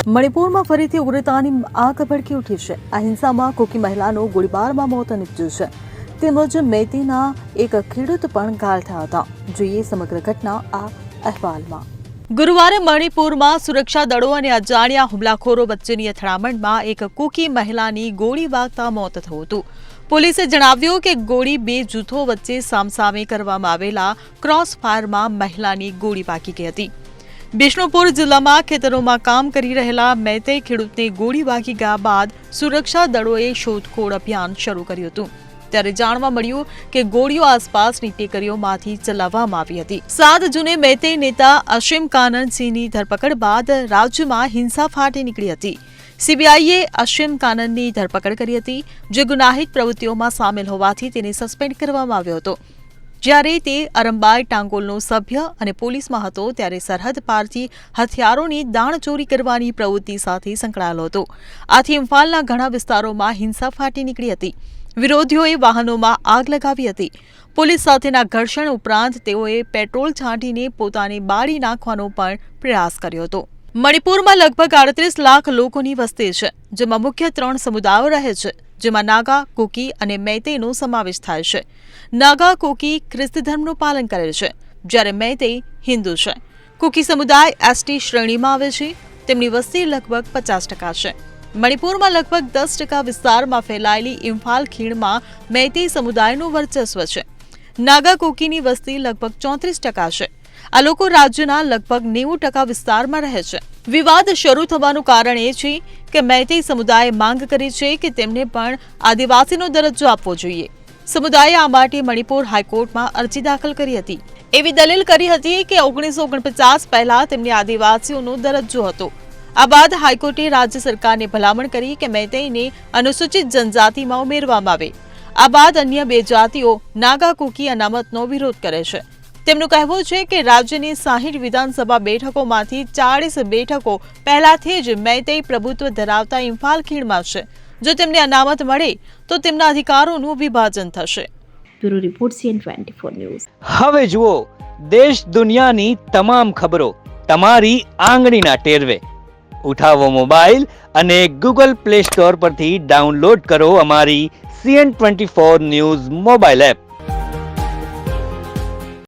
મણિપુરમાં ફરીથી ઉગ્રતાની આગ ભડકી ઉઠી છે। આ હિંસામાં કુકી મહિલાનું ગોળીબારમાં મોત નીપજ્યું છે, તેમજ મેતીના એક ખેડૂત પણ ઘાયલ થયા હતા। જોઈએ સમગ્ર ઘટના આ અહેવાલમાં। ગુરુવારે મણિપુરમાં સુરક્ષા દળો અને અજાણ્યા હુમલાખોરો વચ્ચેની અથડામણમાં એક કુકી મહિલાની ગોળી વાગતા મોત થયું હતું। પોલીસે જણાવ્યું કે ગોળી બે જૂથો વચ્ચે સામસામે કરવામાં આવેલા ક્રોસ ફાયરમાં મહિલાની ગોળી વાગી ગઈ હતી। બિષ્ણુપુર જિલ્લામાં ખેતરોમાં કામ કરી રહેલા મેતે ખેડૂતને ગોળી વાગી ગયા બાદ સુરક્ષા દળોએ શોધખોળ અભિયાન શરૂ કર્યું હતું। ત્યારે જાણવા મળ્યું કે ગોળીઓ આસપાસની ટેકરીઓમાંથી ચલાવવામાં આવી હતી। 7 જૂને મેતે નેતા અશિમ કાનનસિંહની ધરપકડ બાદ રાજ્યમાં હિંસા ફાટી નીકળી હતી। સીબીઆઈએ અશિમ કાનનની ધરપકડ કરી હતી, જે ગુનાહિત પ્રવૃત્તિઓમાં સામેલ હોવાથી તેને સસ્પેન્ડ કરવામાં આવ્યો હતો। જ્યારે તે અરંબાઈ ટાંગોલનો સભ્ય અને પોલીસમાં હતો ત્યારે સરહદ પારથી હથિયારોની દાણચોરી કરવાની પ્રવૃત્તિ સાથે સંકળાયેલો હતો। આથી ઇમ્ફાલના ઘણા વિસ્તારોમાં હિંસા ફાટી નીકળી હતી। વિરોધીઓએ વાહનોમાં આગ લગાવી હતી। પોલીસ સાથેના ઘર્ષણ ઉપરાંત તેઓએ પેટ્રોલ છાંટીને પોતાને બાળી નાખવાનો પણ પ્રયાસ કર્યો હતો। મણિપુરમાં લગભગ 38 લાખ લોકોની વસ્તી છે, જેમાં મુખ્ય 3 સમુદાયો રહે છે, જેમાં નાગા, કુકી અને મેતેનો સમાવેશ થાય છે। નાગા કુકી ખ્રિસ્તી ધર્મનું પાલન કરે છે, જ્યારે મેતે હિન્દુ છે। કુકી સમુદાય એસટી શ્રેણીમાં આવે છે। તેમની વસ્તી લગભગ 50% છે। મણિપુરમાં લગભગ 10% વિસ્તારમાં ફેલાયેલી ઇમ્ફાલ ખીણમાં મેતે સમુદાયનું વર્ચસ્વ છે। નાગા કુકીની વસ્તી લગભગ 34% છે। આ લોકો રાજ્યના લગભગ 90% વિસ્તારમાં રહે છે। વિવાદ શરૂ થવાનું કારણ એ છે કે મેતે સમુદાયે માંગ કરી છે કે તેમને પણ આદિવાસીનો દરજ્જો આપવો જોઈએ। સમુદાયે આ માટે મણિપુર હાઈકોર્ટમાં અરજી દાખલ કરી હતી। એવી દલીલ કરી હતી કે 1949 પહેલા તેમને આદિવાસીઓનો દરજ્જો હતો। આ બાદ હાઈકોર્ટે રાજ્ય સરકારને ભલામણ કરી કે મેતેઈને અનુસૂચિત જનજાતિમાં ઉમેરવામાં આવે। આ બાદ અન્ય 2 જાતિઓ નાગા કુકી અનામતનો વિરોધ કરે છે। તેમનું કહેવું છે કે રાજ્યની 60 વિધાનસભા બેઠકોમાંથી 40 બેઠકો પહેલાથી જ મેતે પ્રભુત્વ ધરાવતા ઇમ્ફાલ ખીણમાં છે। જો તેમને અનામત મળે તો તેમના અધિકારોનું વિભાજન થશે। Bureau report CN24 news. હવે જુઓ દેશ દુનિયાની તમામ ખબરો તમારી આંગળીના ટેરવે। ઉઠાવો મોબાઈલ અને Google Play Store પરથી ડાઉનલોડ કરો અમારી CN24 ન્યૂઝ મોબાઈલ એપ।